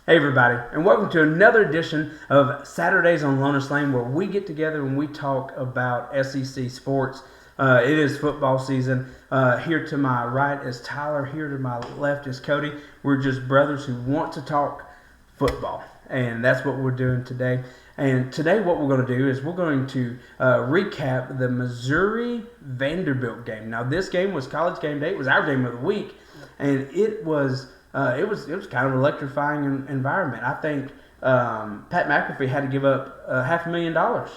Hey everybody, and welcome to another edition of Saturdays on Lonas Lane, where we get together and we talk about SEC sports. It is football season. Here to my right is Tyler. Here to my left is Cody. We're just brothers who want to talk football, and that's what we're doing today. And today what we're going to do is we're going to recap the Missouri-Vanderbilt game. Now this game was College Game Day. It was our game of the week, and it was kind of an electrifying environment. I think Pat McAfee had to give up $500,000.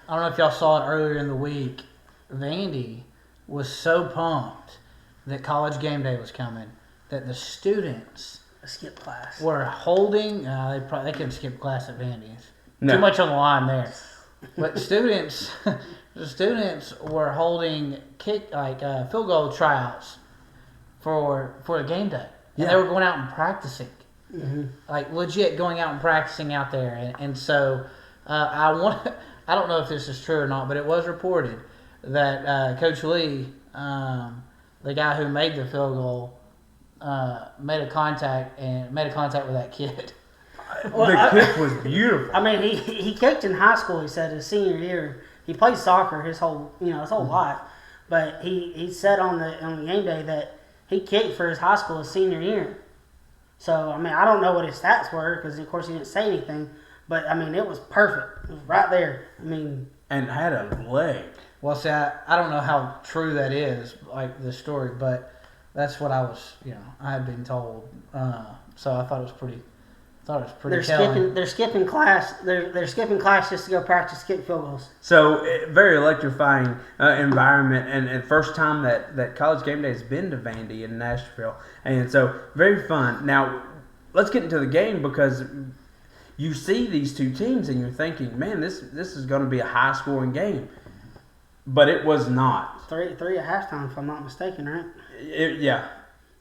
I don't know if y'all saw it earlier in the week. Vandy was so pumped that College Game Day was coming that the students skip class. were holding. They couldn't skip class at Vandy's. No. Too much on the line there. But the students were holding field goal tryouts for the game day. And they were going out and practicing. Mm-hmm. Like legit going out and practicing out there. And so I don't know if this is true or not, but it was reported that Coach Lee, the guy who made the field goal, made a contact with that kid. The kick was beautiful. I mean, he kicked in high school. He said his senior year. He played soccer his whole life, but he said on the game day that he kicked for his high school his senior year. So I mean, I don't know what his stats were because of course he didn't say anything. But I mean, it was perfect. It was right there. I mean, And had a leg. Well, see, I don't know how true that is, like the story, but that's what I had been told. So I thought it was pretty. Telling. They're skipping class. They're skipping class just to go practice kick field goals. So very electrifying environment, and first time that College Game Day has been to Vandy in Nashville, and so very fun. Now let's get into the game because you see these two teams and you're thinking, man, this is going to be a high scoring game, but it was not. Three at halftime, if I'm not mistaken, right?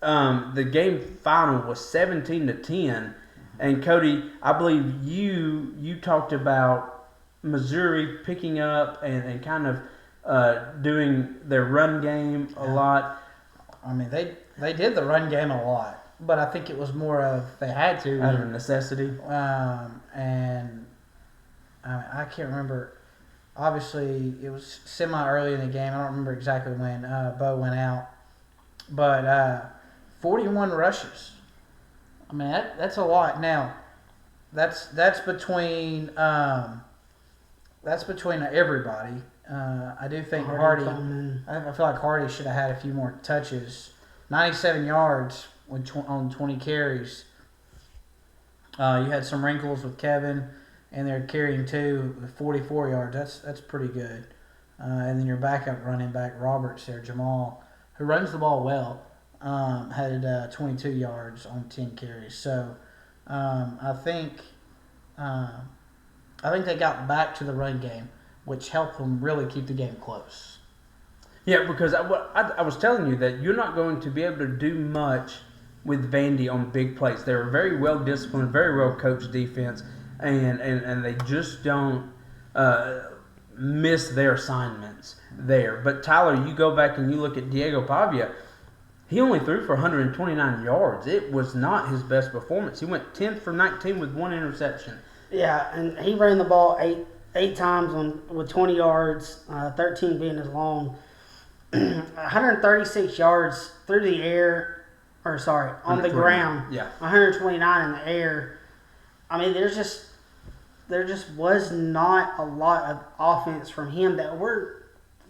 The game final was 17-10. And Cody, I believe you talked about Missouri picking up and kind of doing their run game a lot. I mean, they did the run game a lot, but I think it was more of they had to out of necessity. And I can't remember. Obviously, it was semi early in the game. I don't remember exactly when Bo went out, but 41 rushes. I mean, that's a lot. Now, that's between everybody. I do think Hardy. I feel like Hardy should have had a few more touches. 97 yards on 20 carries. You had some wrinkles with Kevin, and they're carrying two with 44 yards. That's pretty good. And then your backup running back Roberts there, Jamal, who runs the ball well. Had 22 yards on 10 carries. So I think they got back to the run game, which helped them really keep the game close. Yeah, because I was telling you that you're not going to be able to do much with Vandy on big plays. They're a very well disciplined, very well coached defense, and they just don't miss their assignments there. But Tyler, you go back and you look at Diego Pavia. He only threw for 129 yards. It was not his best performance. He went 10 for 19 with one interception. Yeah, and he ran the ball eight times with 20 yards, 13 being as long. 136 yards through the air, on the ground. Yeah. 129 in the air. I mean, there just was not a lot of offense from him that we're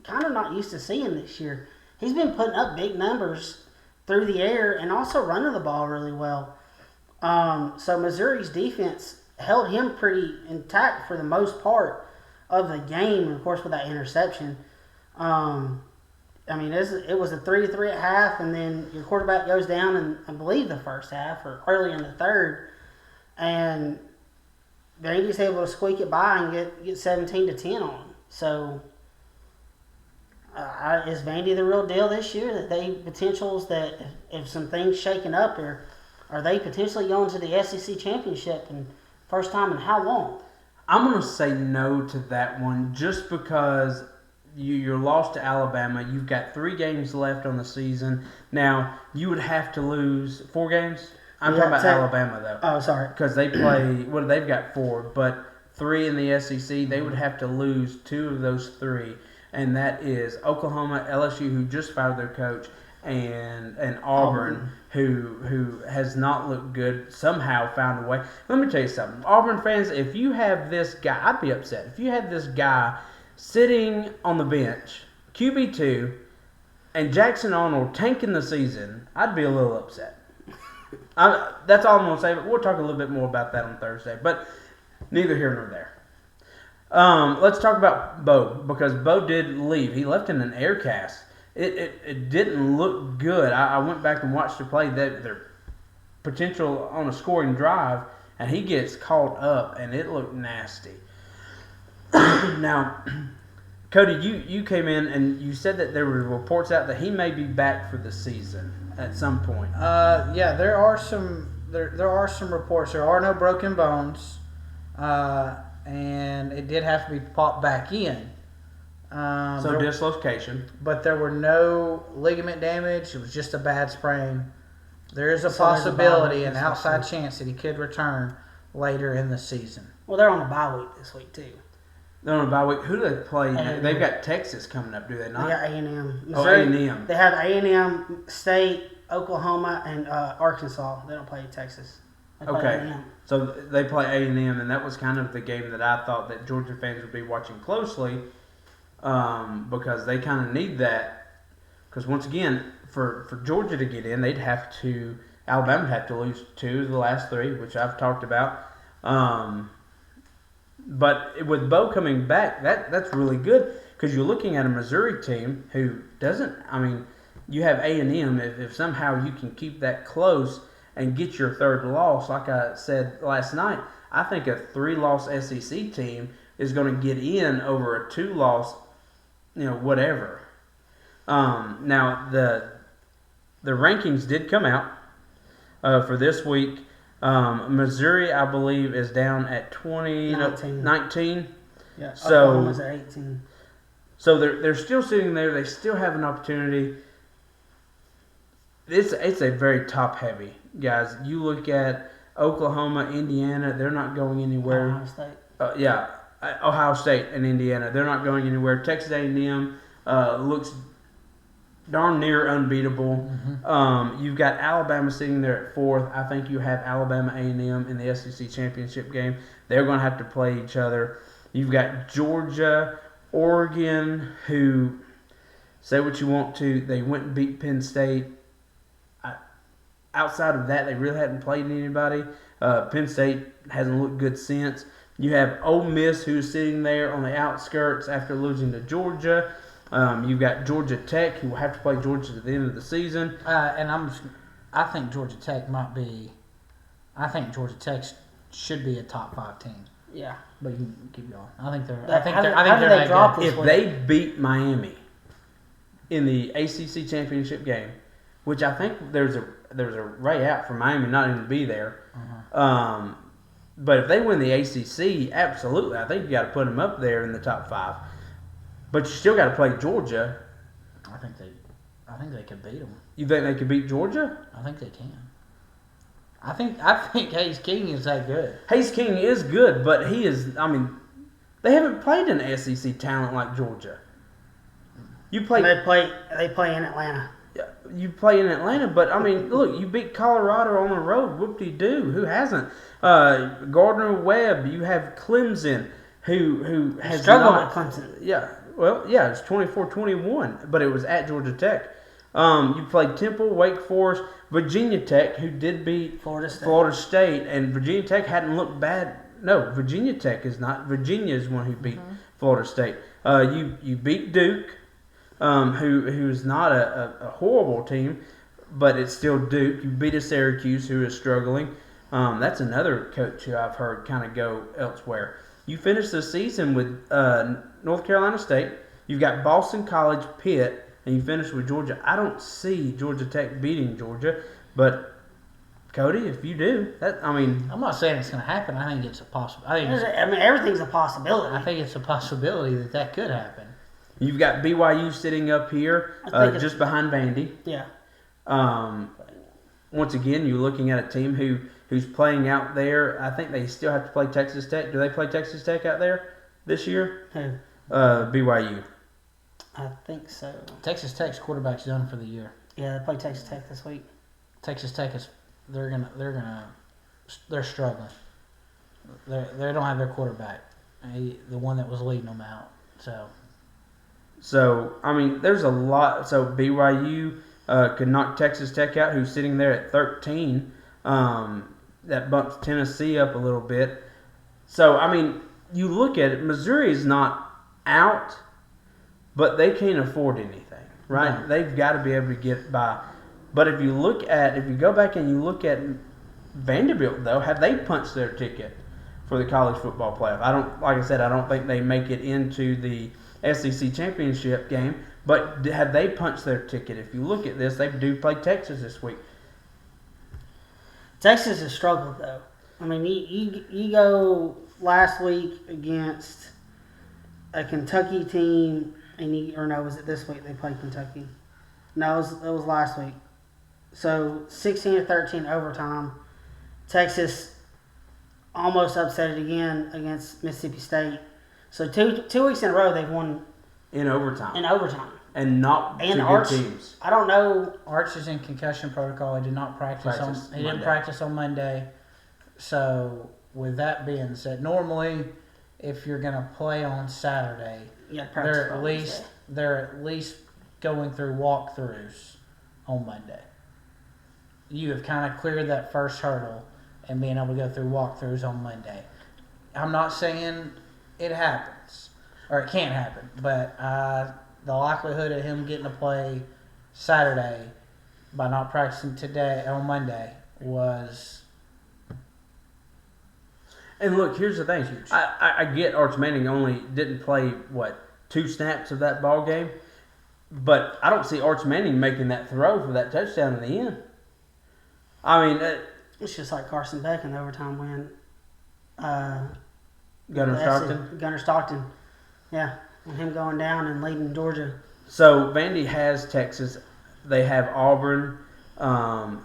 kind of not used to seeing this year. He's been putting up big numbers through the air and also running the ball really well. So Missouri's defense held him pretty intact for the most part of the game, and of course with that interception. I mean, it was a 3-3 at half, and then your quarterback goes down in, I believe, the first half or early in the third, and Vandy's able to squeak it by and get 17-10 on him. So is Vandy the real deal this year? That they potentials that if some things shaken up, or are they potentially going to the SEC championship and first time in how long? I'm going to say no to that one just because you're lost to Alabama. You've got 3 games left on the season. Now, you would have to lose 4 games? I'm talking about Alabama though. Oh, sorry. Because they play. Well, they've got 4, but 3 in the SEC. They would have to lose 2 of those 3, and that is Oklahoma, LSU, who just fired their coach, and Auburn, who has not looked good. Somehow found a way. Let me tell you something, Auburn fans. If you have this guy, I'd be upset. If you had this guy sitting on the bench, QB2, and Jackson Arnold tanking the season, I'd be a little upset. That's all I'm going to say, but we'll talk a little bit more about that on Thursday. But neither here nor there. Let's talk about Bo, because Bo did leave. He left in an air cast. It didn't look good. I went back and watched the play. Their potential on a scoring drive, and he gets caught up, and it looked nasty. Now, Cody, you came in and you said that there were reports out that he may be back for the season at some point. Yeah, there are some reports. There are no broken bones, and it did have to be popped back in. So dislocation. But there were no ligament damage. It was just a bad sprain. There is a possibility, an outside chance that he could return later in the season. Well, they're on a bye week this week too. They're on a bye week. Who do they play? They've got Texas coming up, do they not? They got A&M. Oh, A&M. They have A&M, State, Oklahoma, and Arkansas. They don't play Texas. They play Okay. A&M. So they play A&M, and that was kind of the game that I thought that Georgia fans would be watching closely, because they kind of need that. Because once again, for Georgia to get in, Alabama would have to lose 2 of the last 3, which I've talked about. But with Bo coming back, that's really good, because you're looking at a Missouri team who doesn't. I mean, you have A&M. If somehow you can keep that close and get your 3rd loss, like I said last night, I think a 3-loss SEC team is going to get in over a 2-loss, whatever. Now the rankings did come out for this week. Missouri, I believe, is down at 19. Yeah, so Oklahoma's at 18. So they're still sitting there. They still have an opportunity. It's a very top heavy, guys. You look at Oklahoma, Indiana, they're not going anywhere. Ohio State. Ohio State and Indiana, they're not going anywhere. Texas A&M looks darn near unbeatable. Mm-hmm. You've got Alabama sitting there at 4th. I think you have Alabama A&M in the SEC championship game. They're going to have to play each other. You've got Georgia, Oregon, who, say what you want to, they went and beat Penn State. Outside of that, they really hadn't played anybody. Penn State hasn't looked good since. You have Ole Miss, who's sitting there on the outskirts after losing to Georgia. You've got Georgia Tech, who will have to play Georgia at the end of the season. I think Georgia Tech should be a top 5 team. Yeah, but you can keep going. I think they're. How did they drop this If week? they beat Miami in the ACC championship game, which I think there's a way out for Miami not even to be there. Uh-huh. But if they win the ACC, absolutely, I think you got to put them up there in the top 5. But you still got to play Georgia. I think they could beat them. You think they could beat Georgia? I think they can. I think Hayes King is that good. Hayes King is good, but he is. I mean, they haven't played an SEC talent like Georgia. They play in Atlanta. You play in Atlanta, but I mean, look, you beat Colorado on the road. Whoop-de-doo. Who hasn't? Gardner Webb. You have Clemson, who has struggled not, with Clemson. Yeah, well, yeah, it's 24-21, but it was at Georgia Tech. You played Temple, Wake Forest, Virginia Tech, who did beat Florida State, and Virginia Tech hadn't looked bad. No, Virginia Tech is not. Virginia is one who beat Florida State. You beat Duke. Who's not a horrible team, but it's still Duke. You beat a Syracuse, who is struggling. That's another coach who I've heard kind of go elsewhere. You finish the season with North Carolina State. You've got Boston College, Pitt, and you finish with Georgia. I don't see Georgia Tech beating Georgia, but Cody, if you do, I'm not saying it's going to happen. I think it's a possibility. Everything's a possibility. I think it's a possibility that could happen. You've got BYU sitting up here, just behind Vandy. Yeah. once again, you're looking at a team who's playing out there. I think they still have to play Texas Tech. Do they play Texas Tech out there this year? Who? BYU. I think so. Texas Tech's quarterback's done for the year. Yeah, they play Texas Tech this week. Texas Tech they're struggling. They don't have their quarterback, the one that was leading them out. So I mean, there's a lot. So BYU could knock Texas Tech out, who's sitting there at 13. That bumps Tennessee up a little bit. So I mean, you look at it. Missouri is not out, but they can't afford anything, right? No. They've got to be able to get by. But if you go back and you look at Vanderbilt, though, have they punched their ticket for the college football playoff? Like I said, I don't think they make it into the SEC championship game, but have they punched their ticket? If you look at this, they do play Texas this week. Texas has struggled, though. I mean, you go last week against a Kentucky team, was it this week they played Kentucky? No, it was last week. So 16-13 overtime. Texas almost upset it again against Mississippi State. So two weeks in a row they've won in overtime. And not two good teams. I don't know. Arch is in concussion protocol. He did not practice. He didn't practice on Monday. So with that being said, normally if you're going to play on Saturday, they're at least going through walkthroughs on Monday. You have kind of cleared that first hurdle and being able to go through walkthroughs on Monday. I'm not saying it happens or it can't happen, but the likelihood of him getting to play Saturday by not practicing today on Monday was. And look, here's the thing. I get Arch Manning only didn't play 2 snaps of that ball game, but I don't see Arch Manning making that throw for that touchdown in the end. I mean, it's just like Carson Beck in the overtime win. Gunnar Stockton. Yeah, and him going down and leading Georgia. So Vandy has Texas. They have Auburn.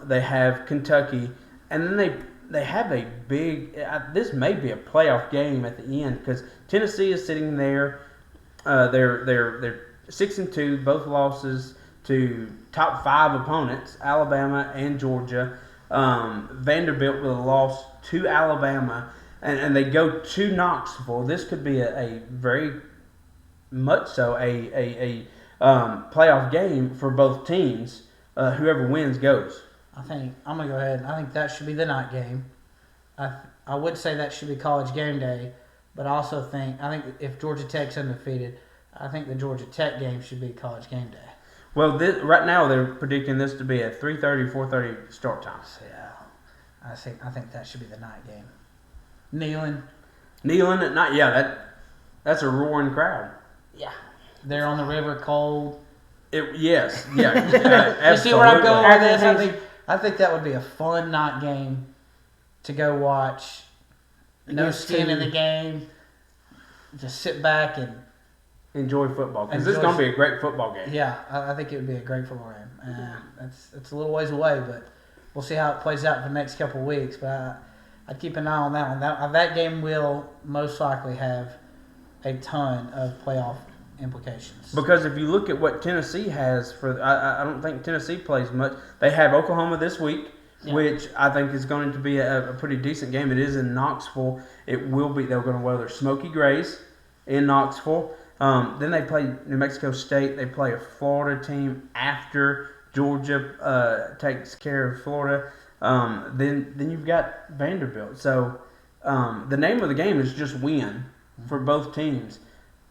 They have Kentucky, and then they have a big. This may be a playoff game at the end because Tennessee is sitting there. They're 6-2, both losses to top 5 opponents, Alabama and Georgia. Vanderbilt with a loss to Alabama, and they go to Knoxville. This could be a very much so a playoff game for both teams. Whoever wins goes. I think I'm gonna go ahead. I think that should be the night game. I would say that should be college game day, but I think if Georgia Tech's undefeated, I think the Georgia Tech game should be college game day. Well, right now they're predicting this to be a 3:30, 4:30 start time. Yeah, I think that should be the night game. Kneeling at night. Yeah, that's a roaring crowd. Yeah, they're on the river cold. Yes, yeah, absolutely. You see where I'm going with this? I think that would be a fun night game to go watch. No skin in the game. Just sit back and enjoy football because this is going to be a great football game. Yeah, I think it would be a great football game. It's a little ways away, but we'll see how it plays out for the next couple of weeks. But I'd keep an eye on that one. That game will most likely have a ton of playoff implications. Because if you look at what Tennessee has I don't think Tennessee plays much. They have Oklahoma this week, which I think is going to be a pretty decent game. It is in Knoxville. It will be. They're going to wear their smoky grays in Knoxville. Then they play New Mexico State. They play a Florida team after Georgia takes care of Florida. Then you've got Vanderbilt. So the name of the game is just win for both teams.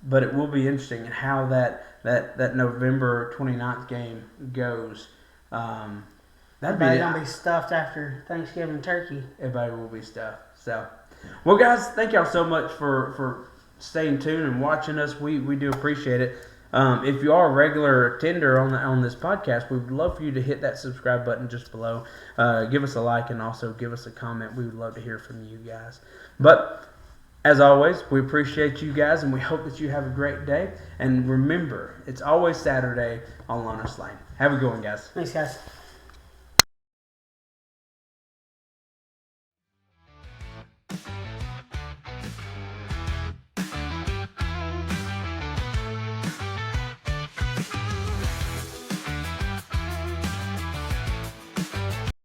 But it will be interesting how that November 29th game goes. Everybody's going to be stuffed after Thanksgiving turkey. Everybody will be stuffed. So, well, guys, thank y'all so much for staying tuned and watching us. We do appreciate it. If you are a regular attender on this podcast, we would love for you to hit that subscribe button just below. Give us a like and also give us a comment. We would love to hear from you guys. But as always, we appreciate you guys, and we hope that you have a great day. And remember, it's always Saturday on Loner's Lane. Have a good one, guys. Thanks, guys.